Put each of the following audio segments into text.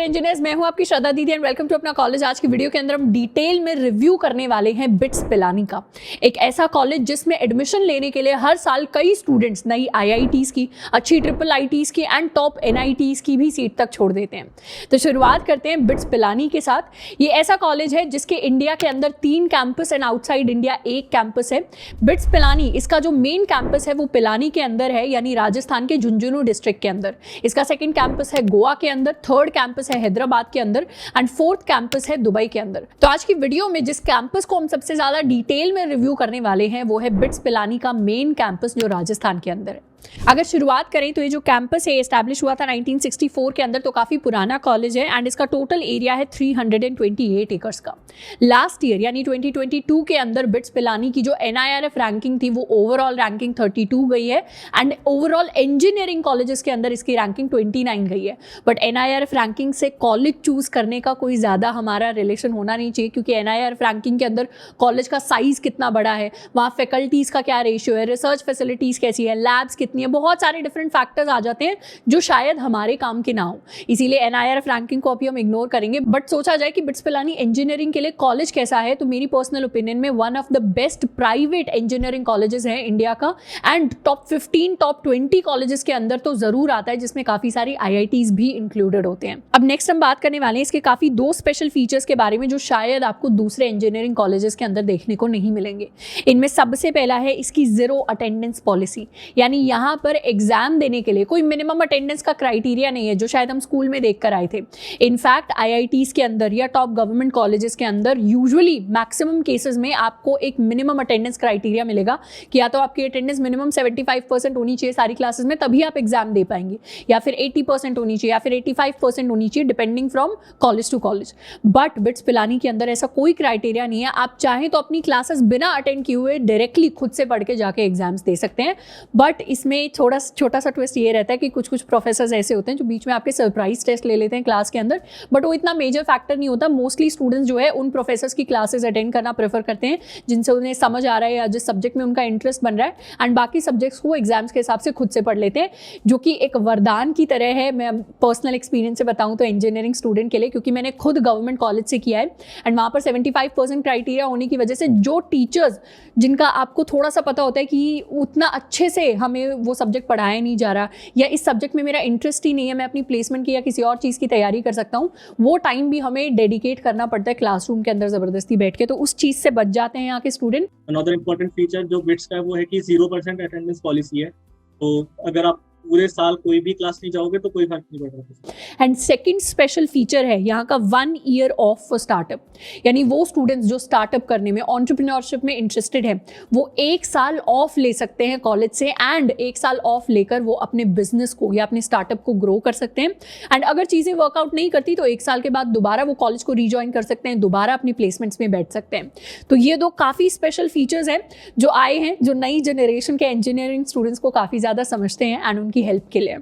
Engineers, मैं हूं आपकी श्रद्धा दीदी एंड वेलकम टू अपना कॉलेज। आज की वीडियो के अंदर हम डिटेल में रिव्यू करने वाले हैं बिट्स पिलानी का, एक ऐसा कॉलेज जिसमें एडमिशन लेने के लिए हर साल कई स्टूडेंट्स नई आईआईटीज की, अच्छी ट्रिपल आईटीज की एंड टॉप एनआईटीज की भी सीट तक छोड़ देते हैं। तो शुरुआत करते हैं बिट्स पिलानी के साथ। ये ऐसा कॉलेज है जिसके इंडिया के अंदर 3 campus and outside India 1 campus है। बिट्स पिलानी, इसका जो मेन कैंपस है वो पिलानी के अंदर है, यानी राजस्थान के झुंझुनू डिस्ट्रिक्ट के अंदर। इसका सेकेंड कैंपस है गोवा के अंदर, थर्ड कैंपस है हैदराबाद के अंदर एंड फोर्थ कैंपस है दुबई के अंदर। तो आज की वीडियो में जिस कैंपस को हम सबसे ज्यादा डिटेल में रिव्यू करने वाले हैं वो है बिट्स पिलानी का मेन कैंपस जो राजस्थान के अंदर है। अगर शुरुआत करें तो ये जो कैंपस है एस्टैब्लिश हुआ था 1964 के अंदर, तो काफ़ी पुराना कॉलेज है एंड इसका टोटल एरिया है 328 एकर्स का। लास्ट ईयर यानी 2022 के अंदर बिट्स पिलानी की जो NIRF रैंकिंग थी वो ओवरऑल रैंकिंग 32 गई है एंड ओवरऑल इंजीनियरिंग कॉलेजेस के अंदर इसकी रैंकिंग 29 गई है। बट NIRF रैंकिंग से कॉलेज चूज करने का कोई ज़्यादा हमारा रिलेशन होना नहीं चाहिए, क्योंकि NIRF रैंकिंग के अंदर कॉलेज का साइज़ कितना बड़ा है, वहाँ फैकल्टीज़ का क्या रेशियो है, रिसर्च फैसिलिटीज़ कैसी है, लैब्स कितनी है, बहुत सारे डिफरेंट फैक्टर्स आ जाते हैं जो शायद हमारे काम के ना हो। इसीलिए NIRF रैंकिंग को अभी हम इग्नोर करेंगे। बट सोचा जाए कि बिट्स पिलानी इंजीनियरिंग के लिए कॉलेज कैसा है, तो मेरी पर्सनल ओपिनियन में one of the best private engineering colleges है इंडिया का एंड टॉप 15 टॉप 20 कॉलेजेस के अंदर तो जरूर आता है, जिसमें काफी सारी IITs भी इंक्लूडेड होते हैं। अब नेक्स्ट हम बात करने वाले हैं इसके काफी 2 स्पेशल फीचर्स के बारे में जो शायद आपको दूसरे इंजीनियरिंग कॉलेजेस के अंदर देखने को नहीं मिलेंगे। इनमें सबसे पहला है इसकी 0 अटेंडेंस पॉलिसी, यानी यहाँ पर एग्जाम देने के लिए कोई मिनिमम अटेंडेंस का क्राइटेरिया नहीं है जो शायद हम स्कूल में देख कर आए थे। इनफैक्ट IITs के अंदर या टॉप गवर्नमेंट कॉलेजेस के अंदर यूजुअली मैक्सिमम केसेस में आपको एक मिनिमम अटेंडेंस क्राइटेरिया मिलेगा कि या तो आपकी अटेंडेंस मिनिमम 75% होनी चाहिए सारी क्लासेस में, तभी आप एग्जाम दे पाएंगे, या फिर 80% होनी चाहिए, या फिर 85% होनी चाहिए, depending from college to college. But BITS Pilani के अंदर ऐसा कोई क्राइटेरिया नहीं है। आप चाहें तो अपनी क्लासेस बिना अटेंड किए हुए डायरेक्टली खुद से पढ़ के जाके एग्जाम्स दे सकते हैं। बट इसमें छोटा सा ट्विस्ट ये रहता है कि कुछ प्रोफेसर्स ऐसे होते हैं जो बीच में आपके सरप्राइज टेस्ट ले लेते हैं क्लास के अंदर, बट वो इतना मेजर फैक्टर नहीं होता। मोस्टली स्टूडेंट्स जो है उन प्रोफेसर्स की क्लासेस अटेंड करना प्रेफर करते हैं जिनसे उन्हें समझ आ रहा है या जिस सब्जेक्ट में उनका इंटरेस्ट बन रहा है, एंड बाकी सब्जेक्ट्स को एग्जाम्स के हिसाब से खुद से पढ़ लेते हैं, जो कि एक वरदान की तरह है। मैं पर्सनल एक्सपीरियंस से बताऊं तो इंजीनियरिंग स्टूडेंट के लिए, क्योंकि मैंने खुद गवर्नमेंट कॉलेज से किया है एंड वहाँ पर 75% क्राइटेरिया होने की वजह से जो टीचर्स जिनका आपको थोड़ा सा पता होता है कि उतना अच्छे से हमें वो सब्जेक्ट पढ़ाया नहीं जा रहा या इस सब्जेक्ट में मेरा इंटरेस्ट ही नहीं है, मैं अपनी प्लेसमेंट की या किसी और चीज़ की तैयारी कर सकता हूँ, वो टाइम भी हमें डेडिकेट करना पड़ता है क्लासरूम के अंदर ज़बरदस्ती बैठ के, तो उस चीज़ से बच जाते हैं यहाँ के स्टूडेंट। अनदर इम्पोर्टेंट फीचर जो बिट्स का है वो है कि 0% अटेंडेंस पॉलिसी है, तो अगर आप पूरे साल कोई भी क्लास नहीं जाओगे तो कोई फर्क नहीं पड़ रहा। एंड सेकंड स्पेशल फीचर है यहाँ का 1 ईयर ऑफ फॉर स्टार्टअप, यानी वो स्टूडेंट्स जो स्टार्टअप करने में, एंटरप्रेन्योरशिप में इंटरेस्टेड है, वो 1 साल ऑफ ले सकते हैं कॉलेज से एंड 1 साल ऑफ लेकर वो अपने बिजनेस को या अपने स्टार्टअप को ग्रो कर सकते हैं। एंड अगर चीज़ें वर्कआउट नहीं करती तो 1 साल के बाद दोबारा वो कॉलेज को रीजॉइन कर सकते हैं, दोबारा अपनी प्लेसमेंट्स में बैठ सकते हैं। तो ये 2 काफ़ी स्पेशल फीचर्स हैं जो आए हैं, जो नई जनरेशन के इंजीनियरिंग स्टूडेंट्स को काफ़ी ज़्यादा समझते हैं एंड उनकी हेल्प के लिए।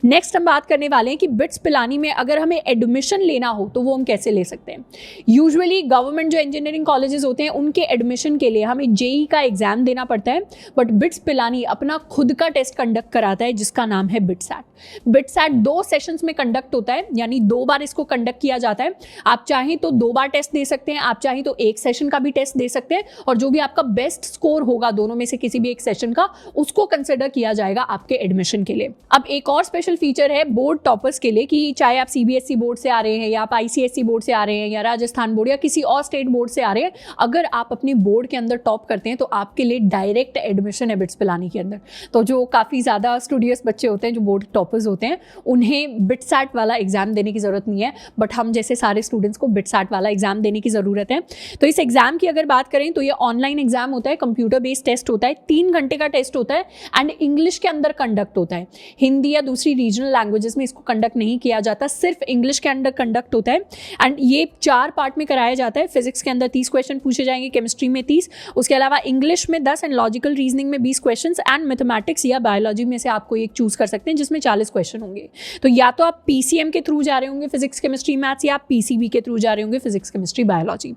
नेक्स्ट हम बात करने वाले हैं कि बिट्स पिलानी में अगर हमें एडमिशन लेना हो तो वो हम कैसे ले सकते हैं। यूजुअली गवर्नमेंट जो इंजीनियरिंग कॉलेजेस होते हैं उनके एडमिशन के लिए हमें JEE का एग्जाम देना पड़ता है, बट बिट्स पिलानी अपना खुद का टेस्ट कंडक्ट कराता है जिसका नाम है बिट्सैट। बिट्सैट 2 सेशंस में कंडक्ट होता है, यानी 2 बार इसको कंडक्ट किया जाता है। आप चाहें तो 2 बार टेस्ट दे सकते हैं, आप चाहें तो 1 सेशन का भी टेस्ट दे सकते हैं, और जो भी आपका बेस्ट स्कोर होगा दोनों में से किसी भी एक सेशन का, उसको कंसिडर किया जाएगा आपके एडमिशन के लिए। अब एक और स्पेशल फीचर है बोर्ड टॉपर्स के लिए, कि चाहे आप CBSE बोर्ड से आ रहे हैं या आप ICSE बोर्ड से आ रहे हैं या राजस्थान बोर्ड या किसी और स्टेट बोर्ड से आ रहे हैं, अगर आप अपने बोर्ड के अंदर टॉप करते हैं तो आपके लिए डायरेक्ट एडमिशन है बिट्स पिलानी के अंदर। तो जो काफ़ी ज़्यादा स्टूडियस बच्चे होते हैं, जो बोर्ड टॉपर्स होते हैं, उन्हें बिट्सैट वाला एग्जाम देने की ज़रूरत नहीं है, बट हम जैसे सारे स्टूडेंट्स को बिट्सैट वाला एग्जाम देने की ज़रूरत है। तो इस एग्जाम की अगर बात करें तो ये ऑनलाइन एग्जाम होता है, कंप्यूटर बेस्ड टेस्ट होता है, 3 घंटे का टेस्ट होता है एंड इंग्लिश के अंदर कंडक्ट होता है। हिंदी या दूसरी रीजनल लैंग्वेजेस में इसको कंडक्ट नहीं किया जाता, सिर्फ इंग्लिश के अंदर कंडक्ट होता है। एंड ये 4 पार्ट में कराया जाता है। फिजिक्स के अंदर 30 क्वेश्चन पूछे जाएंगे, केमिस्ट्री में 30, उसके अलावा इंग्लिश में 10 एंड लॉजिकल रीजनिंग में 20 क्वेश्चन, एंड मैथमेटिक्स या बायोलॉजी में से आपको एक चूज कर सकते हैं जिसमें 40 क्वेश्चन होंगे। तो या तो आप PCM के थ्रू जा रहे होंगे फिजिक्स केमिस्ट्री मैथ्स, या आप PCB के थ्रू जा रहे होंगे फिजिक्स केमिस्ट्री बायोलॉजी।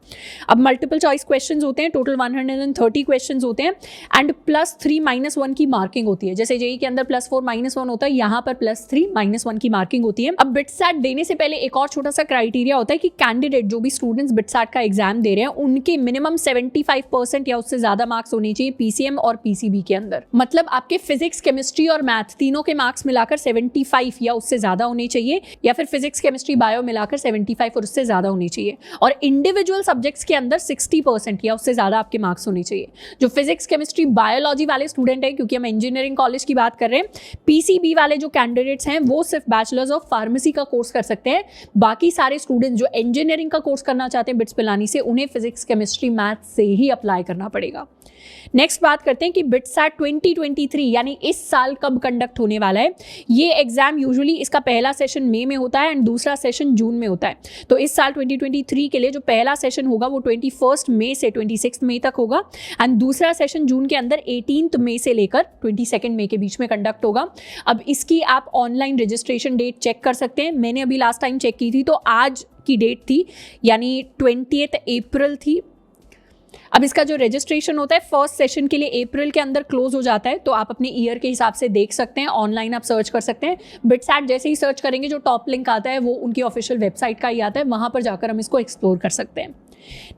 अब मल्टीपल चॉइस क्वेश्चन होते हैं, टोटल 130 क्वेश्चन होते हैं एंड +3 -1 की मार्किंग होती है। जैसे JEE के अंदर +4 -1 होता है, यहाँ पर +3 -1 की मार्किंग होती है। अब बिटसैट देने से पहले एक और छोटा सा क्राइटेरिया होता है कि कैंडिडेट जो भी स्टूडेंट्स बिटसैट का एग्जाम दे रहे हैं उनके मिनिमम 75% या उससे ज्यादा मार्क्स होने चाहिए पीसीएम और पीसीबी के अंदर। मतलब आपके फिजिक्स, केमिस्ट्री और मैथ तीनों के मार्क्स मिलाकर 75 या उससे ज्यादा होने चाहिए, या फिर फिजिक्स, केमिस्ट्री, बायो मिलाकर 75 और उससे ज्यादा होने चाहिए। और इंडिविजुअल सब्जेक्ट्स के अंदर 60% या उससे ज्यादा आपके मार्क्स होने चाहिए। जो फिजिक्स, केमिस्ट्री, बायोलॉजी वाले स्टूडेंट हैं, क्योंकि हम इंजीनियरिंग कॉलेज की बात कर रहे हैं, पीसीबी वाले जो कैंडिडेट्स हैं वो सिर्फ बैचलर्स ऑफ फार्मेसी का कोर्स कर सकते हैं। बाकी सारे स्टूडेंट्स जो इंजीनियरिंग का कोर्स करना चाहते हैं बिट्स पिलानी से, उन्हें फिजिक्स, केमिस्ट्री, मैथ से ही अप्लाई करना पड़ेगा। नेक्स्ट बात करते हैं कि बिटसैट 2023 यानी इस साल कब कंडक्ट होने वाला है। ये एग्जाम यूजुअली इसका पहला सेशन मई में होता है एंड दूसरा सेशन जून में होता है। तो इस साल 2023 के लिए जो पहला सेशन होगा वो 21 मई से 26 मई तक होगा एंड दूसरा सेशन जून के अंदर 18 मई से लेकर 22 मई के बीच में कंडक्ट होगा। अब इसकी आप ऑनलाइन रजिस्ट्रेशन डेट चेक कर सकते हैं। मैंने अभी लास्ट टाइम चेक की थी तो आज की डेट थी, यानी 20 अप्रैल थी। अब इसका जो रजिस्ट्रेशन होता है फर्स्ट सेशन के लिए अप्रैल के अंदर क्लोज हो जाता है, तो आप अपने ईयर के हिसाब से देख सकते हैं, ऑनलाइन आप सर्च कर सकते हैं। बिटसैट जैसे ही सर्च करेंगे जो टॉप लिंक आता है वो उनकी ऑफिशियल वेबसाइट का ही आता है, वहां पर जाकर हम इसको एक्सप्लोर कर सकते हैं।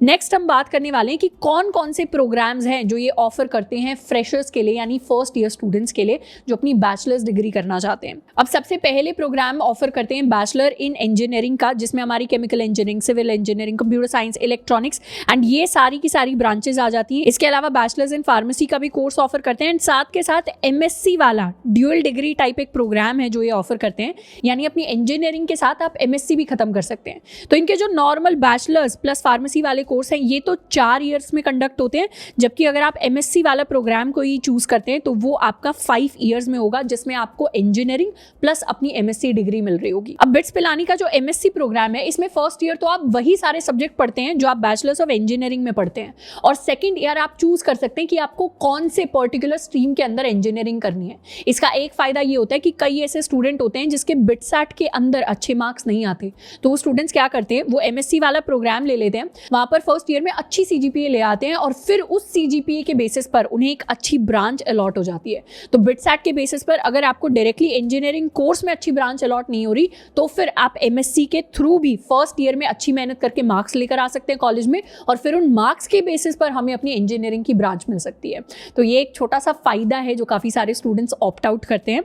नेक्स्ट हम बात करने वाले हैं कि कौन कौन से प्रोग्राम्स हैं जो ये ऑफर करते हैं फ्रेशर्स के लिए, यानी फर्स्ट ईयर स्टूडेंट्स के लिए जो अपनी बैचलर्स डिग्री करना चाहते हैं। अब सबसे पहले प्रोग्राम ऑफर करते हैं बैचलर इन इंजीनियरिंग का, जिसमें हमारी chemical engineering, civil engineering, computer science, electronics and ये सारी की सारी ब्रांचेस आ जाती हैं। इसके अलावा बैचलर्स इन फार्मेसी का भी कोर्स ऑफर करते हैं एंड साथ के साथ एमएससी वाला ड्यूअल डिग्री टाइप एक प्रोग्राम है जो ये ऑफर करते हैं, यानी अपनी इंजीनियरिंग के साथ आप एमएससी भी खत्म कर सकते हैं। तो इनके जो नॉर्मल बैचलर्स प्लस फार्मेसी वाले कोर्स हैं ये तो 4 इयर्स में कंडक्ट होते हैं, जबकि अगर आप एमएससी वाला प्रोग्राम को ही चूज करते हैं तो वो आपका 5 इयर्स में होगा, जिसमें आपको इंजीनियरिंग प्लस अपनी एमएससी डिग्री मिल रही होगी। अब बिट्स पिलानी का जो एमएससी प्रोग्राम है इसमें फर्स्ट ईयर तो आप वही सारे सब्जेक्ट पढ़ते हैं जो आप बैचलर्स ऑफ इंजीनियरिंग में पढ़ते हैं, और सेकंड ईयर आप चूज कर सकते हैं कि आपको कौन से पर्टिकुलर स्ट्रीम के अंदर इंजीनियरिंग करनी है। इसका एक फायदा ये होता है कि कई ऐसे स्टूडेंट होते हैं जिसके बिटसैट के अंदर अच्छे मार्क्स नहीं आते, तो वो स्टूडेंट्स क्या करते हैं, वो एमएससी वाला प्रोग्राम ले लेते हैं, वहां पर फर्स्ट ईयर में अच्छी सीजीपीए ले आते हैं और फिर उस सीजीपीए के बेसिस पर उन्हें एक अच्छी ब्रांच अलॉट हो जाती है। तो बिटसैट के बेसिस पर अगर आपको डायरेक्टली इंजीनियरिंग कोर्स में अच्छी ब्रांच अलॉट नहीं हो रही तो फिर आप एमएससी के थ्रू भी फर्स्ट ईयर में अच्छी मेहनत करके मार्क्स लेकर आ सकते हैं कॉलेज में, और फिर उन मार्क्स के बेसिस पर हमें अपनी इंजीनियरिंग की ब्रांच मिल सकती है। तो ये एक छोटा सा फायदा है जो काफी सारे स्टूडेंट्स ऑप्ट आउट करते हैं।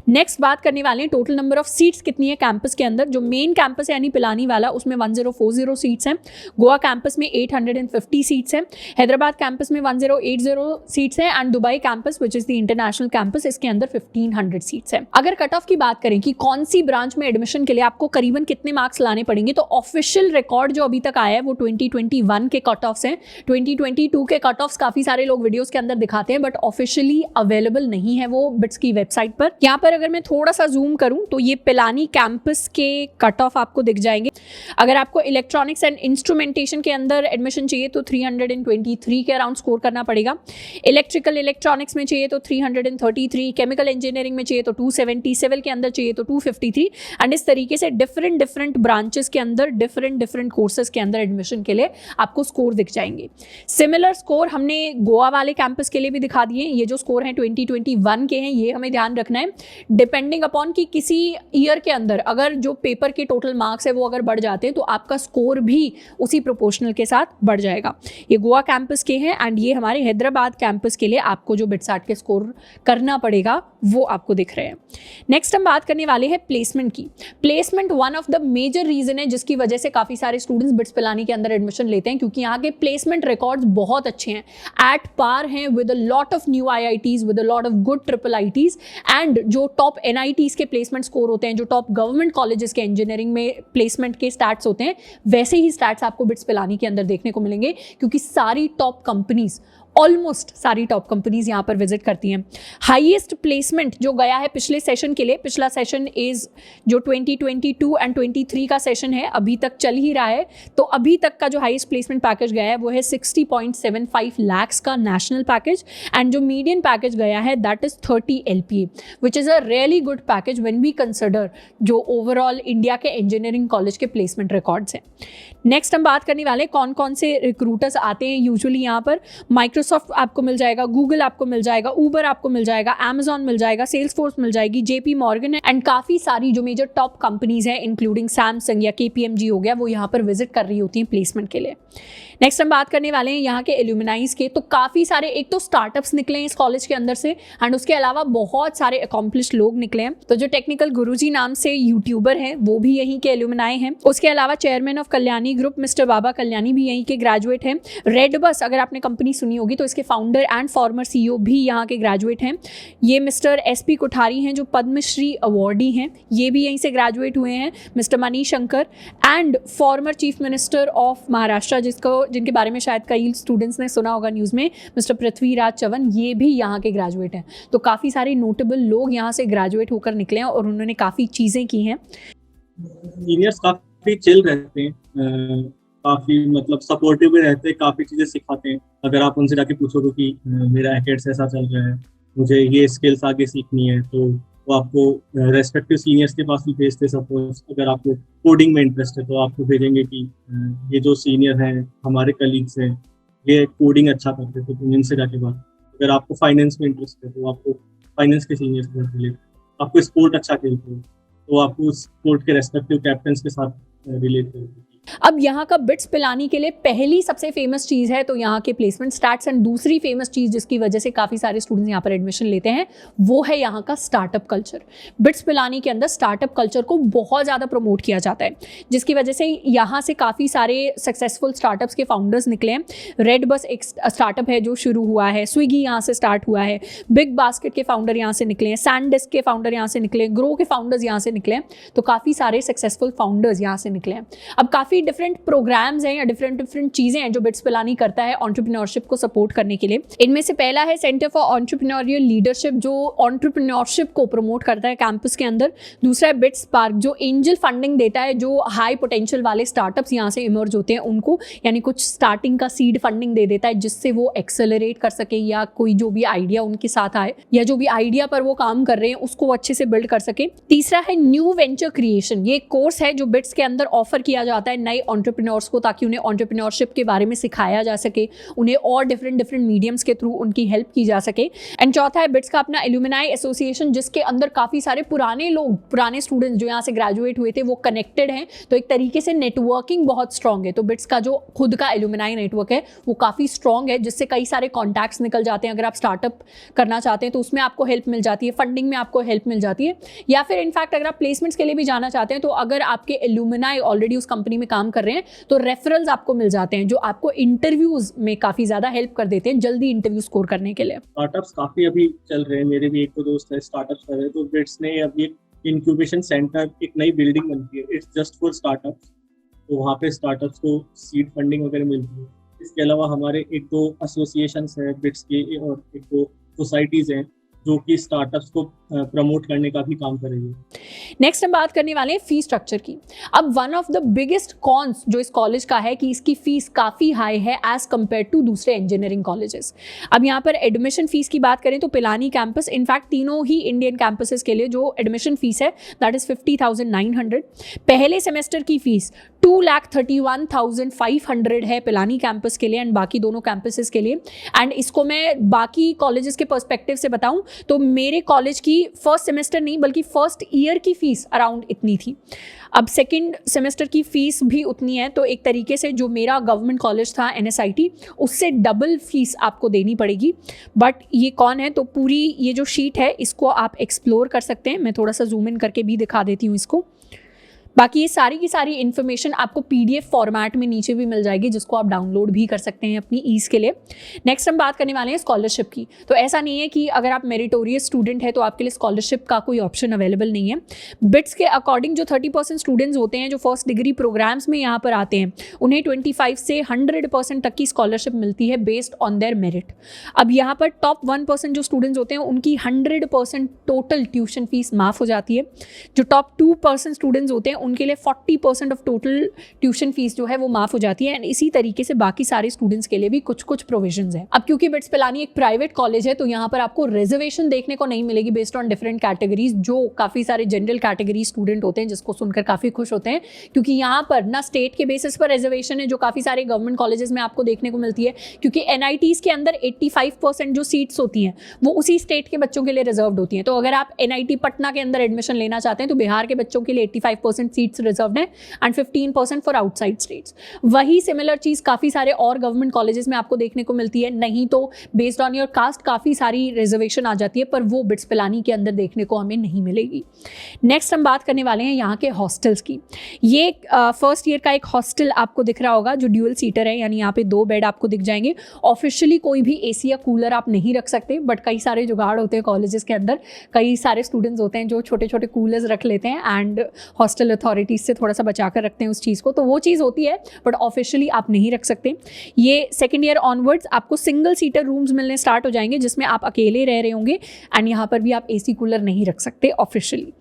नेक्स्ट बात करने वाले हैं टोटल नंबर ऑफ सीट्स कितनी है कैंपस के अंदर। जो मेन कैंपस है यानी पिलानी वाला उसमें 1040 सीट्स हैं, गोवा कैंपस में 850 सीट्स हैं, हैदराबाद कैंपस में 1080 सीट्स हैं and Dubai campus which is the international campus इसके अंदर 1500 सीट्स हैं। अगर कट ऑफ की बात करें कि कौन सी ब्रांच में एडमिशन के लिए आपको करीबन कितने मार्क्स लाने पड़ेंगे, तो ऑफिशियल रिकॉर्ड जो अभी तक आया है वो 2021 के कट ऑफ्स हैं। 2022 के कट ऑफ्स काफी सारे लोग वीडियोस के अंदर दिखाते हैं बट ऑफिशियली अवेलेबल नहीं है वो बिट्स की वेबसाइट पर। यहाँ पर अगर मैं थोड़ा सा जूम करूं तो ये पिलानी कैंपस के कट ऑफ आपको दिख जाएंगे। अगर आपको इलेक्ट्रॉनिक्स एंड इंस्ट्रूमेंटेशन के अंदर एडमिशन चाहिए तो 323 के अराउंड स्कोर करना पड़ेगा, इलेक्ट्रिकल इलेक्ट्रॉनिक्स में चाहिए तो 333, केमिकल इंजीनियरिंग में चाहिए तो 270, सिविल के अंदर चाहिए तो 253 एंड इस तरीके से डिफरेंट ब्रांचेस के अंदर डिफरेंट कोर्सेज के अंदर एडमिशन के लिए आपको स्कोर दिख जाएंगे। सिमिलर स्कोर हमने गोवा वाले कैंपस के लिए भी दिखा दिए। ये जो स्कोर हैं 2021 के हैं, ये हमें ध्यान रखना है डिपेंडिंग अपॉन कि किसी ईयर के अंदर अगर जो पेपर के टोटल मार्क्स है वो अगर बढ़ जाते हैं तो आपका स्कोर भी उसी प्रोपोर्शनल के साथ बढ़ जाएगा। ये गोवा कैंपस के हैं एंड ये हमारे हैदराबाद कैंपस के लिए आपको जो बिटसैट के स्कोर करना पड़ेगा वो आपको दिख रहे हैं। नेक्स्ट हम बात करने वाले हैं प्लेसमेंट की। Placement one of the major reason है जिसकी वजह से काफी सारे स्टूडेंट्स बिट्स पिलानी के अंदर एडमिशन लेते हैं, क्योंकि यहाँ के प्लेसमेंट रिकॉर्ड्स बहुत अच्छे हैं, एट पार हैं with a lot of new IITs, with a lot of good triple ITs and जो टॉप एनआईटीज के प्लेसमेंट स्कोर होते हैं, जो टॉप गवर्नमेंट कॉलेजेस के इंजीनियरिंग में प्लेसमेंट के स्टैट्स होते हैं, वैसे ही स्टैट्स आपको बिट्स पिलानी के अंदर देखने को मिलेंगे, क्योंकि सारी टॉप कंपनीज ऑलमोस्ट सारी टॉप कंपनीज यहाँ पर विजिट करती हैं। हाईएस्ट प्लेसमेंट जो गया है पिछले सेशन के लिए, पिछला सेशन इज जो 2022 एंड 23 का सेशन है, अभी तक चल ही रहा है, तो अभी तक का जो हाईएस्ट प्लेसमेंट पैकेज गया है वो है 60.75 lakhs का नेशनल पैकेज एंड जो मीडियन पैकेज गया है that is 30 LPA which is a really good package when we consider जो ओवरऑल इंडिया के इंजीनियरिंग कॉलेज के प्लेसमेंट रिकॉर्ड्स हैं। नेक्स्ट हम बात करने वाले कौन कौन से रिक्रूटर्स आते हैं यूजुअली यहाँ पर। माइक्रोसॉफ्ट आपको मिल जाएगा, गूगल आपको मिल जाएगा, ऊबर आपको मिल जाएगा, अमेजॉन मिल जाएगा, सेल्सफोर्स मिल जाएगी, जेपी मॉर्गन एंड काफ़ी सारी जो मेजर टॉप कंपनीज हैं इंक्लूडिंग सैमसंग या KPMG हो गया, वो यहाँ पर विजिट कर रही होती हैं प्लेसमेंट के लिए। नेक्स्ट हम बात करने वाले हैं यहाँ के एल्यूमिनाइज के। तो काफ़ी सारे एक तो स्टार्टअप्स निकले हैं इस कॉलेज के अंदर से एंड उसके अलावा बहुत सारे अकॉम्प्लिश लोग निकले हैं। तो जो टेक्निकल गुरुजी नाम से यूट्यूबर हैं वो भी यहीं के एल्यूमिनाई हैं। उसके अलावा chairman of Kalyani group mister Baba Kalyani भी यहीं के ग्रेजुएट हैं। रेड बस अगर आपने कंपनी सुनी होगी तो इसके फाउंडर एंड फॉर्मर CEO भी यहाँ के ग्रेजुएट हैं। ये मिस्टर SP कोठारी हैं जो पद्मश्री अवॉर्डी हैं, ये भी यहीं से ग्रेजुएट हुए हैं। Mister Manish Shankar and former chief minister of Maharashtra जिनके बारे में शायद कई स्टूडेंट्स ने सुना होगा न्यूज़ में, मिस्टर पृथ्वीराज चवन, ये भी यहाँ के ग्रेजुएट हैं। तो काफ़ी सारे नोटेबल लोग यहाँ से ग्रेजुएट होकर निकले हैं और उन्होंने काफ़ी चीज़ें की हैं। सीनियर्स काफ़ी चिल रहते हैं, काफ़ी मतलब सपोर्टिव भी रहते हैं, काफ़ी चीज़ें सिखाते हैं। अगर आप उनसे जाके पूछोगे कि मेरा एकेड्स ऐसा चल रहा है, मुझे ये स्किल्स आगे सीखनी है, तो वो आपको रेस्पेक्टिव सीनियर्स के पास भी भेजते। सपोज अगर आपको कोडिंग में इंटरेस्ट है तो आपको भेजेंगे कि ये जो सीनियर हैं हमारे कलीग्स हैं, ये कोडिंग अच्छा करते हैं, तो तुम इनसे जाके बात। अगर आपको फाइनेंस में इंटरेस्ट है तो आपको फाइनेंस के सीनियर्स के साथ रिलेट। आपको स्पोर्ट अच्छा खेलते हो तो आपको स्पोर्ट के रेस्पेक्टिव कैप्टन्स के साथ रिलेट करोगे। अब यहाँ का बिट्स पिलानी के लिए पहली सबसे फेमस चीज़ है तो यहाँ के प्लेसमेंट स्टैट्स एंड दूसरी फेमस चीज़ जिसकी वजह से काफ़ी सारे स्टूडेंट्स यहाँ पर एडमिशन लेते हैं वो है यहाँ का स्टार्टअप कल्चर। बिट्स पिलानी के अंदर स्टार्टअप कल्चर को बहुत ज़्यादा प्रमोट किया जाता है, जिसकी वजह से यहाँ से काफ़ी सारे सक्सेसफुल स्टार्टअप्स के फाउंडर्स निकले हैं। रेड बस एक स्टार्टअप है जो शुरू हुआ है, स्विगी यहाँ से स्टार्ट हुआ है, बिग बास्केट के फाउंडर यहाँ से निकले हैं, सैनडिस्क के फाउंडर यहाँ से निकले, ग्रो के फाउंडर्स यहाँ से निकले हैं। तो काफ़ी सारे सक्सेसफुल फाउंडर्स यहाँ से निकले हैं। अब काफ़ी डिफरेंट प्रोग्राम्स हैं या डिफरेंट चीज़ें हैं जो बिट्स पिलानी करता है एंटरप्रेन्योरशिप को सपोर्ट करने के लिए। इनमें से पहला है सेंटर फॉर एंटरप्रेन्योरियल लीडरशिप जो एंटरप्रेन्योरशिप को प्रमोट करता है कैंपस के अंदर। दूसरा है बिट्स स्पार्क जो एंजल फंडिंग देता है, जो हाई पोटेंशियल वाले स्टार्टअप्स यहाँ से इमर्ज होते हैं उनको, यानी कुछ स्टार्टिंग का सीड फंडिंग दे देता है जिससे वो एक्सेलरेट कर सके या कोई जो भी आइडिया उनके साथ आए या जो भी आइडिया पर वो काम कर रहे हैं उसको अच्छे से बिल्ड कर सके। तीसरा है न्यू वेंचर क्रिएशन। ये कोर्स है जो बिट्स के अंदर ऑफर किया जाता है नए एंटरप्रेन्योर्स को ताकि उन्हें एंटरप्रेन्योरशिप के बारे में सिखाया जा सके, उन्हें और डिफरेंट मीडियम्स के थ्रू उनकी हेल्प की जा सके। एंड चौथा है बिट्स का अपना एल्यूमिनाई एसोसिएशन जिसके अंदर काफ़ी सारे पुराने स्टूडेंट्स जो यहाँ से ग्रेजुएट हुए थे वो कनेक्टेड हैं। तो एक तरीके से नेटवर्किंग बहुत स्ट्रॉन्ग है। तो बिट्स का जो खुद का एल्यूमिनाई नेटवर्क है वो काफ़ी स्ट्रॉन्ग है जिससे कई सारे कॉन्टैक्ट्स निकल जाते हैं। अगर आप स्टार्टअप करना चाहते हैं तो उसमें आपको हेल्प मिल जाती है, फंडिंग में आपको हेल्प मिल जाती है, या फिर इनफैक्ट अगर आप प्लेसमेंट्स के लिए भी जाना चाहते हैं तो अगर आपके एल्यूमिनाई ऑलरेडी उस कंपनी में काम कर रहे हैं तो रेफरल्स आपको मिल जाते हैं जो आपको इंटरव्यूज में काफ़ी ज़्यादा हेल्प कर देते हैं जल्दी इंटरव्यू स्कोर करने के लिए। स्टार्टअप्स काफ़ी अभी चल रहे हैं, मेरे भी एक दो दोस्त है स्टार्टअप्स कर रहे हैं। तो बिट्स ने अभी एक इंक्यूबेशन सेंटर, एक नई बिल्डिंग बनती है, इट्स जस्ट फॉर स्टार्टअप्स। तो वहाँ पे स्टार्टअप्स को सीड फंडिंग वगैरह मिलती है। इसके अलावा हमारे एक दो एसोसिएशंस हैं बिट्स के और एक दो सोसाइटीज़ हैं जो कि स्टार्टअप्स को प्रमोट करने का भी काम करेंगे। नेक्स्ट हम बात करने वाले हैं फी स्ट्रक्चर की। अब one of the biggest cons जो इस कॉलेज का है कि इसकी फीस काफ़ी हाई है एज कम्पेयर टू दूसरे इंजीनियरिंग कॉलेजेस। अब यहाँ पर एडमिशन फीस की बात करें तो पिलानी कैंपस, इनफैक्ट तीनों ही इंडियन कैंपसेस के लिए जो एडमिशन फीस है दैट इज़ 50,900। पहले सेमेस्टर की फीस 2,31,500 है पिलानी कैंपस के लिए एंड बाकी दोनों कैंपसेस के लिए। एंड इसको मैं बाकी कॉलेजेस के पर्सपेक्टिव से बताऊं तो मेरे कॉलेज की फर्स्ट सेमेस्टर नहीं बल्कि फर्स्ट ईयर की फ़ीस अराउंड इतनी थी। अब सेकेंड सेमेस्टर की फ़ीस भी उतनी है। तो एक तरीके से जो मेरा गवर्नमेंट कॉलेज था NSIT उससे डबल फीस आपको देनी पड़ेगी। बट ये कौन है तो पूरी ये जो शीट है इसको आप एक्सप्लोर कर सकते हैं। मैं थोड़ा सा जूम इन करके भी दिखा देती हूँ इसको। बाकी ये सारी की सारी इन्फॉर्मेशन आपको PDF फॉर्मेट में नीचे भी मिल जाएगी जिसको आप डाउनलोड भी कर सकते हैं अपनी ईज़ के लिए। नेक्स्ट हम बात करने वाले हैं स्कॉलरशिप की। तो ऐसा नहीं है कि अगर आप मेरिटोरियस स्टूडेंट है तो आपके लिए स्कॉलरशिप का कोई ऑप्शन अवेलेबल नहीं है। बिट्स के अकॉर्डिंग जो 30% स्टूडेंट्स होते हैं जो फर्स्ट डिग्री प्रोग्राम्स में यहाँ पर आते हैं उन्हें 25 से 100% तक की स्कॉलरशिप मिलती है बेस्ड ऑन देयर मेरिट। अब यहाँ पर टॉप 1% जो स्टूडेंट्स होते हैं उनकी 100% टोटल ट्यूशन फीस माफ़ हो जाती है। जो टॉप 2% स्टूडेंट्स होते हैं उनके लिए 40% ऑफ टोटल ट्यूशन फीस जो है वो माफ़ हो जाती है। एंड इसी तरीके से बाकी सारे स्टूडेंट्स के लिए भी कुछ कुछ प्रोविजंस हैं। अब क्योंकि बिट्स पिलानी एक प्राइवेट कॉलेज है तो यहाँ पर आपको रिजर्वेशन देखने को नहीं मिलेगी बेस्ड ऑन डिफरेंट कैटेगरीज, जो काफ़ी सारे जनरल कैटेगरी स्टूडेंट होते हैं जिसको सुनकर काफ़ी खुश होते हैं, क्योंकि यहाँ पर ना स्टेट के बेसिस पर रिजर्वेशन है जो काफ़ी सारे गवर्नमेंट कॉलेजेस में आपको देखने को मिलती है, क्योंकि NITs के अंदर 85% जो सीट्स होती हैं वो उसी स्टेट के बच्चों के लिए रिजर्व्ड होती हैं। तो अगर आप NIT पटना के अंदर एडमिशन लेना चाहते हैं तो बिहार के बच्चों के लिए 85% सीट्स रिजर्व्ड हैं एंड 15% फॉर आउटसाइड स्टेट्स। वही सिमिलर चीज़ काफ़ी सारे और गवर्नमेंट कॉलेजेस में आपको देखने को मिलती है। नहीं तो बेस्ड ऑन योर कास्ट काफ़ी सारी रिजर्वेशन आ जाती है, पर वो बिट्स पिलानी के अंदर देखने को हमें नहीं मिलेगी। नेक्स्ट हम बात करने वाले हैं यहाँ के हॉस्टल्स की। ये फर्स्ट ईयर का एक हॉस्टल आपको दिख रहा होगा जो ड्यूअल सीटर है, यानी यहाँ पे 2 बेड आपको दिख जाएंगे। ऑफिशियली कोई भी AC या कूलर आप नहीं रख सकते, बट कई सारे जुगाड़ होते हैं कॉलेजेस के अंदर। कई सारे स्टूडेंट्स होते हैं जो छोटे छोटे कूलर्स रख लेते हैं एंड हॉस्टल अथॉरिटीज़ से थोड़ा सा बचा कर रखते हैं उस चीज़ को, तो वो चीज़ होती है, बट ऑफिशियली आप नहीं रख सकते। ये सेकेंड ईयर ऑनवर्ड्स आपको सिंगल सीटर रूम्स मिलने स्टार्ट हो जाएंगे जिसमें आप अकेले रह रहे होंगे एंड यहाँ पर भी आप AC कूलर नहीं रख सकते ऑफिशियली।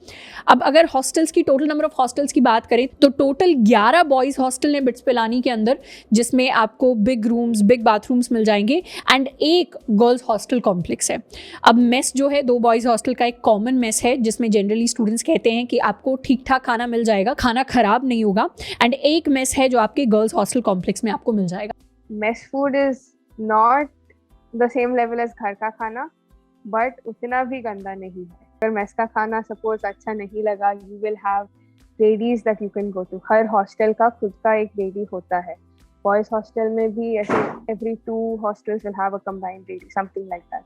अब अगर हॉस्टल्स की टोटल नंबर ऑफ हॉस्टल्स की बात करें तो टोटल 11 बॉयज़ हॉस्टल हैं बिट्स पिलानी के अंदर, जिसमें आपको बिग रूम्स, बिग बाथरूम्स मिल जाएंगे एंड एक गर्ल्स हॉस्टल कॉम्प्लेक्स है। अब मेस जो है 2 बॉयज़ हॉस्टल का एक कॉमन मेस है जिसमें जनरली स्टूडेंट्स कहते हैं कि आपको ठीक ठाक खाना मिल जाएगा, खाना खराब नहीं होगा, एंड एक मेस है जो आपके गर्ल्स हॉस्टल कॉम्प्लेक्स में आपको मिल जाएगा। Mess food is not the same level as घर का खाना, बट उतना भी गंदा नहीं है। अगर मेस का खाना सपोज अच्छा नहीं लगा, you will have readies that you can go to. हर हॉस्टल का खुद का एक रेडी होता है। बॉयज हॉस्टल में भी ऐसे every 2 hostels will have a combined ready, something like that.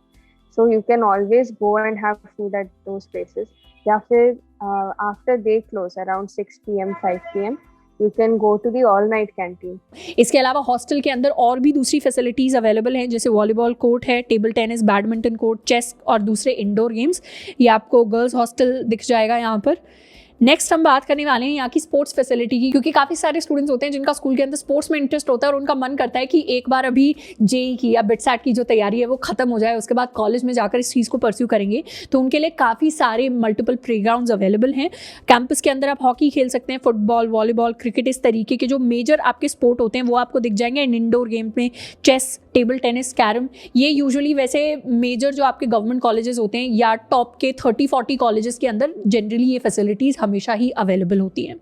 So you can always go and have food at those places. या फिर after they close around 6 PM 5 PM you can go to the all night canteen. इसके अलावा hostel के अंदर और भी दूसरी facilities available हैं, जैसे वॉलीबॉल कोर्ट है, table tennis, badminton court, chess और दूसरे इंडोर गेम्स। ये आपको गर्ल्स हॉस्टल दिख जाएगा यहाँ पर। नेक्स्ट हम बात करने वाले हैं यहाँ की स्पोर्ट्स फैसिलिटी की, क्योंकि काफ़ी सारे स्टूडेंट्स होते हैं जिनका स्कूल के अंदर स्पोर्ट्स में इंटरेस्ट होता है और उनका मन करता है कि एक बार अभी JEE की या बिटसैट की जो तैयारी है वो खत्म हो जाए, उसके बाद कॉलेज में जाकर इस चीज़ को परस्यू करेंगे। तो उनके लिए काफ़ी सारे मल्टीपल प्लेग्राउंड्स अवेलेबल हैं। कैंपस के अंदर आप हॉकी खेल सकते हैं, फुटबॉल, वॉलीबॉल, क्रिकेट, इस तरीके के जो मेजर आपके स्पोर्ट होते हैं वो आपको दिख जाएंगे। एंड इंडोर गेम में चेस, टेबल टेनिस, कैरम, ये यूजुअली वैसे मेजर जो आपके गवर्नमेंट कॉलेजेस होते हैं या टॉप के 30-40 कॉलेजेस के अंदर जनरली ये फैसिलिटीज़ हमेशा ही अवेलेबल होती हैं।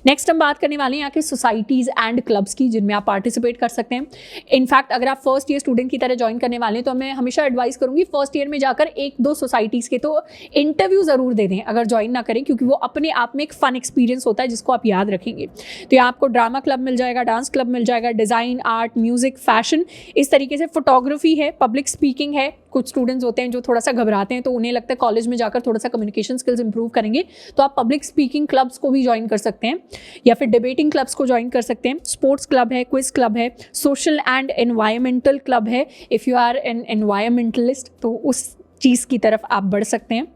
नेक्स्ट हम बात करने वाले हैं यहाँ के सोसाइटीज़ एंड क्लब्स की जिनमें आप पार्टिसिपेट कर सकते हैं। इनफैक्ट अगर आप फर्स्ट ईयर स्टूडेंट की तरह ज्वाइन करने वाले हैं तो मैं हमेशा एडवाइस करूँगी फर्स्ट ईयर में जाकर 1-2 सोसाइटीज़ के तो इंटरव्यू ज़रूर दे दें अगर ज्वाइन ना करें, क्योंकि वो अपने आप में एक फ़न एक्सपीरियंस होता है जिसको आप याद रखेंगे। तो यहाँ आपको ड्रामा क्लब मिल जाएगा, डांस क्लब मिल जाएगा, डिज़ाइन, आर्ट, म्यूज़िक, फैशन, इस तरीके से फोटोग्राफी है, पब्लिक स्पीकिंग है। कुछ स्टूडेंट्स होते हैं जो थोड़ा सा घबराते हैं तो उन्हें लगता है कॉलेज में जाकर थोड़ा सा कम्युनिकेशन स्किल्स इंप्रूव करेंगे, तो आप पब्लिक स्पीकिंग क्लब्स को भी ज्वाइन कर सकते हैं या फिर डिबेटिंग क्लब्स को ज्वाइन कर सकते हैं। स्पोर्ट्स क्लब है, क्विज क्लब है, सोशल एंड एनवायरमेंटल क्लब है। If you are an environmentalist तो उस चीज़ की तरफ आप बढ़ सकते हैं।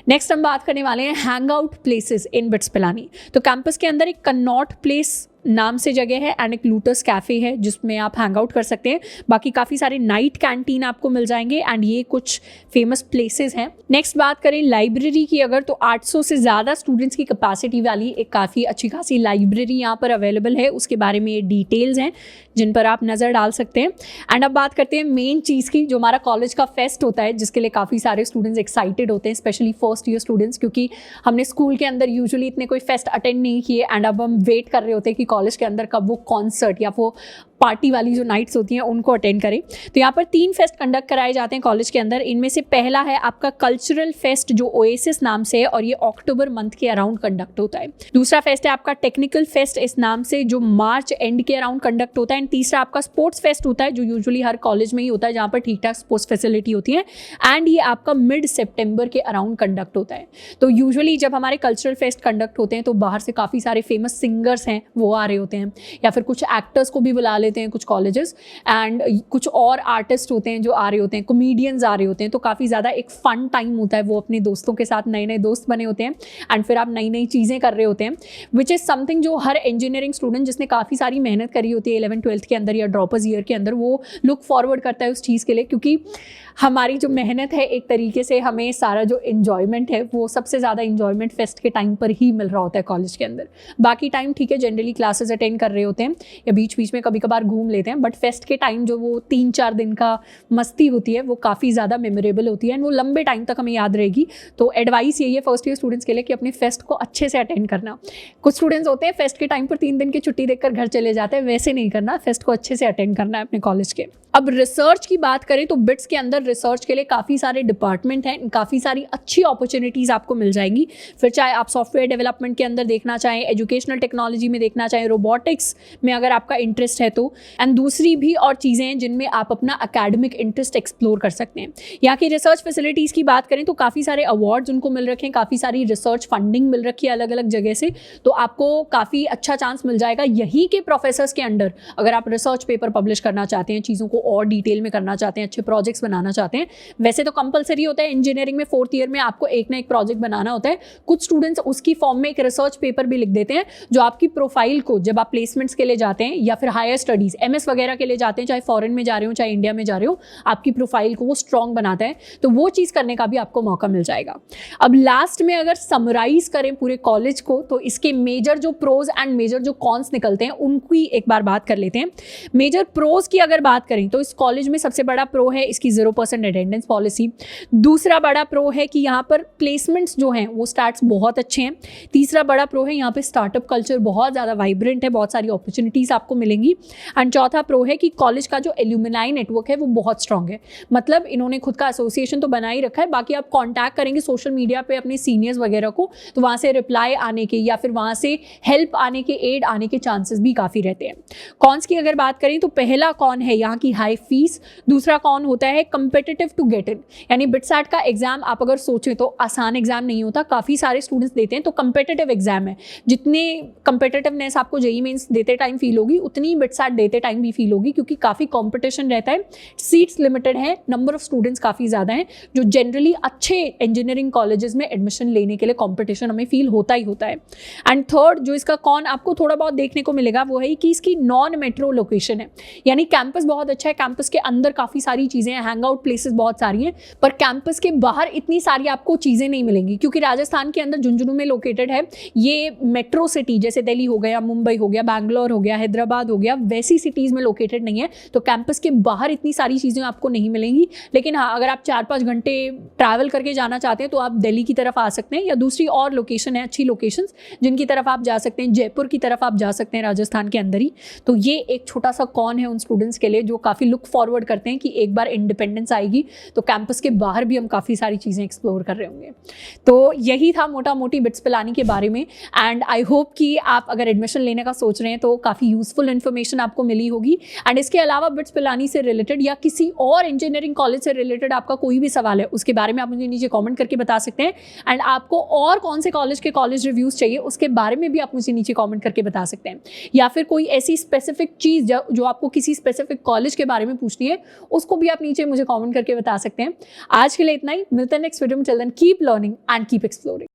नेक्स्ट हम बात करने वाले हैं hang out places in bits Pilani. तो कैंपस के अंदर एक कनॉट प्लेस नाम से जगह है एंड एक लूटस कैफ़े है जिसमें आप हैंग आउट कर सकते हैं। बाकी काफ़ी सारे नाइट कैंटीन आपको मिल जाएंगे एंड ये कुछ फेमस प्लेसेस हैं। नेक्स्ट बात करें लाइब्रेरी की, अगर तो 800 से ज़्यादा स्टूडेंट्स की कैपेसिटी वाली एक काफ़ी अच्छी खासी लाइब्रेरी यहाँ पर अवेलेबल है। उसके बारे में ये डिटेल्स हैं जिन पर आप नज़र डाल सकते हैं। एंड अब बात करते हैं मेन चीज़ की, जो हमारा कॉलेज का फेस्ट होता है जिसके लिए काफ़ी सारे स्टूडेंट्स एक्साइटेड होते हैं, स्पेशली फर्स्ट ईयर स्टूडेंट्स, क्योंकि हमने स्कूल के अंदर यूजुअली इतने कोई फेस्ट अटेंड नहीं किए एंड अब हम वेट कर रहे होते हैं कि कॉलेज के अंदर कब वो कॉन्सर्ट या वो पार्टी वाली जो नाइट्स होती हैं उनको अटेंड करें। तो यहाँ पर 3 फेस्ट कंडक्ट कराए जाते हैं कॉलेज के अंदर। इनमें से पहला है आपका कल्चरल फेस्ट जो ओएसिस नाम से है और ये अक्टूबर मंथ के अराउंड कंडक्ट होता है। दूसरा फेस्ट है आपका टेक्निकल फेस्ट इस नाम से जो मार्च एंड के अराउंड कंडक्ट होता है। एंड तीसरा आपका स्पोर्ट्स फेस्ट होता है जो यूजुअली हर कॉलेज में ही होता है जहाँ पर ठीक ठाक स्पोर्ट्स फैसिलिटी होती है एंड ये आपका मिड सितंबर के अराउंड कंडक्ट होता है। तो यूजुअली जब हमारे कल्चरल फेस्ट कंडक्ट होते हैं तो बाहर से काफ़ी सारे फेमस सिंगर्स हैं वो आ रहे होते हैं या फिर कुछ एक्टर्स को भी बुला लेते हैं कुछ कॉलेजेस, एंड कुछ और आर्टिस्ट होते हैं जो आ रहे होते हैं, कॉमेडियंस आ रहे होते हैं, तो काफ़ी ज़्यादा एक फ़न टाइम होता है, वो अपने दोस्तों के साथ नए नए दोस्त बने होते हैं एंड फिर आप नई नई चीज़ें कर रहे होते हैं, विच इज़ समथिंग जो हर इंजीनियरिंग स्टूडेंट जिसने काफ़ी सारी मेहनत करी होती है 11th-12th के अंदर या ड्रॉपर्स ईयर के अंदर, वो लुक फॉरवर्ड करता है उस चीज़ के लिए, क्योंकि हमारी जो मेहनत है एक तरीके से हमें सारा जो इन्जॉयमेंट है वो सबसे ज़्यादा इन्जॉयमेंट फेस्ट के टाइम पर ही मिल रहा होता है कॉलेज के अंदर। बाकी टाइम ठीक है, जनरली क्लासेस अटेंड कर रहे होते हैं या बीच बीच में कभी कभार घूम लेते हैं, बट फेस्ट के टाइम जो वो 3-4 दिन का मस्ती होती है वो काफ़ी ज़्यादा मेमोरेबल होती है एंड वो लंबे टाइम तक हमें याद रहेगी। तो एडवाइस यही है फर्स्ट ईयर स्टूडेंट्स के लिए कि अपने फेस्ट को अच्छे से अटेंड करना। कुछ स्टूडेंट्स होते हैं फेस्ट के टाइम पर 3 दिन की छुट्टी देकर घर चले जाते हैं, वैसे नहीं करना, फेस्ट को अच्छे से अटेंड करना है अपने कॉलेज के। अब रिसर्च की बात करें तो बिट्स के अंदर रिसर्च के लिए काफ़ी सारे डिपार्टमेंट हैं, काफ़ी सारी अच्छी अपॉर्चुनिटीज़ आपको मिल जाएंगी। फिर चाहे आप सॉफ्टवेयर डेवलपमेंट के अंदर देखना चाहें, एजुकेशनल टेक्नोलॉजी में देखना चाहें, रोबोटिक्स में अगर आपका इंटरेस्ट है तो, एंड दूसरी भी और चीज़ें हैं जिनमें आप अपना एकेडमिक इंटरेस्ट एक्सप्लोर कर सकते हैं। यहाँ की रिसर्च फैसिलिटीज़ की बात करें तो काफ़ी सारे अवार्ड्स उनको मिल रखे हैं, काफ़ी सारी रिसर्च फंडिंग मिल रखी है अलग अलग जगह से, तो आपको काफ़ी अच्छा चांस मिल जाएगा यहीं के प्रोफेसर्स के अंडर। अगर आप रिसर्च पेपर पब्लिश करना चाहते हैं, चीज़ों को और डिटेल में करना चाहते हैं, अच्छे प्रोजेक्ट्स बनाना चाहते हैं, वैसे तो कंपलसरी होता है इंजीनियरिंग में 4th ईयर में आपको एक ना एक प्रोजेक्ट बनाना होता है। कुछ स्टूडेंट्स उसकी फॉर्म में एक रिसर्च पेपर भी लिख देते हैं जो आपकी प्रोफाइल को, जब आप प्लेसमेंट्स के लिए जाते हैं या फिर हायर स्टडीज MS वगैरह के लिए जाते हैं, चाहे फॉरेन में जा रहे हो चाहे इंडिया में जा रहे हो, आपकी प्रोफाइल को वो स्ट्रॉन्ग बनाता है, तो वो चीज़ करने का भी आपको मौका मिल जाएगा। अब लास्ट में अगर समराइज करें पूरे कॉलेज को तो इसके मेजर जो प्रोज एंड मेजर जो कॉन्स निकलते हैं उनकी एक बार बात कर लेते हैं। मेजर प्रोज की अगर बात करें तो इस कॉलेज में सबसे बड़ा प्रो है इसकी 0% अटेंडेंस पॉलिसी। दूसरा बड़ा प्रो है कि यहाँ पर प्लेसमेंट्स जो हैं वो स्टार्ट्स बहुत अच्छे हैं। तीसरा बड़ा प्रो है यहाँ पे स्टार्टअप कल्चर बहुत ज़्यादा वाइब्रेंट है, बहुत सारी अपॉर्चुनिटीज़ आपको मिलेंगी। एंड चौथा प्रो है कि कॉलेज का जो एल्यूमिनाई नेटवर्क है वो बहुत स्ट्रांग है, मतलब इन्होंने खुद का एसोसिएशन तो बना ही रखा है, बाकी आप कॉन्टैक्ट करेंगे सोशल मीडिया पे अपने सीनियर्स वगैरह को तो वहाँ से रिप्लाई आने के या फिर वहाँ से हेल्प आने के, एड आने के चांसेस भी काफ़ी रहते हैं। कॉन्स की अगर बात करें तो पहला कॉन है यहाँ की हाई फीस, दूसरा कॉन होता है कम्पिटिटिव टू गेट इन, यानी बिटसैट का एग्जाम आप अगर सोचें तो आसान एग्जाम नहीं होता, काफ़ी सारे स्टूडेंट्स देते हैं, तो कम्पिटिटिव एग्जाम है। जितने कम्पिटिटिवनेस आपको जेईई मेंस देते टाइम फील होगी उतनी बिटसैट देते टाइम भी फील होगी, क्योंकि काफ़ी कॉम्पिटिशन रहता है, सीट्स लिमिटेड है, नंबर ऑफ स्टूडेंट्स काफ़ी ज़्यादा हैं, जो जनरली अच्छे इंजीनियरिंग कॉलेजेस में एडमिशन लेने के लिए कॉम्पिटिशन हमें फील होता ही होता है। एंड थर्ड जो इसका कॉन आपको थोड़ा बहुत देखने को मिलेगा वो है कि इसकी नॉन मेट्रो लोकेशन है, यानी कैंपस बहुत अच्छा है, कैंपस के अंदर काफ़ी सारी चीज़ें हैं, हैंग आउट प्लेसेस बहुत सारी हैं, पर कैंपस के बाहर इतनी सारी आपको चीज़ें नहीं मिलेंगी, क्योंकि राजस्थान के अंदर झुंझुनू में लोकेटेड है ये मेट्रो सिटी, जैसे दिल्ली हो गया, मुंबई हो गया, बैंगलोर हो गया, हैदराबाद हो गया, वैसी सिटीज़ में लोकेटेड नहीं है, तो कैंपस के बाहर इतनी सारी चीज़ें आपको नहीं मिलेंगी। लेकिन हाँ, अगर आप 4-5 घंटे ट्रैवल करके जाना चाहते हैं तो आप दिल्ली की तरफ आ सकते हैं, या दूसरी और लोकेशन है अच्छी लोकेशंस जिनकी तरफ आप जा सकते हैं, जयपुर की तरफ आप जा सकते हैं राजस्थान के अंदर ही। तो ये एक छोटा सा कॉन है उन स्टूडेंट्स के लिए जो काफ़ी लुक फॉरवर्ड करते हैं कि एक बार इंडिपेंडेंस आएगी तो कैंपस के बाहर भी हम काफ़ी सारी चीज़ें एक्सप्लोर कर रहे होंगे। तो यही था मोटा मोटी बिट्स पिलानी के बारे में, एंड आई होप कि आप अगर एडमिशन लेने का सोच रहे हैं तो काफ़ी यूजफुल इन्फॉर्मेशन आपको मिली होगी। एंड इसके अलावा बिट्स पिलानी से रिलेटेड या किसी और इंजीनियरिंग कॉलेज से रिलेटेड आपका कोई भी सवाल है उसके बारे में आप मुझे नीचे कॉमेंट करके बता सकते हैं। एंड आपको और कौन से कॉलेज के कॉलेज रिव्यूज़ चाहिए उसके बारे में भी आप मुझे नीचे कॉमेंट करके बता सकते हैं, या फिर कोई ऐसी स्पेसिफिक चीज़ जो आपको किसी स्पेसिफिक कॉलेज के बारे में पूछनी है उसको भी आप नीचे मुझे कॉमेंट करके बता सकते हैं। आज के लिए इतना ही, मिलते हैं नेक्स्ट वीडियो में। Till then keep learning and keep exploring.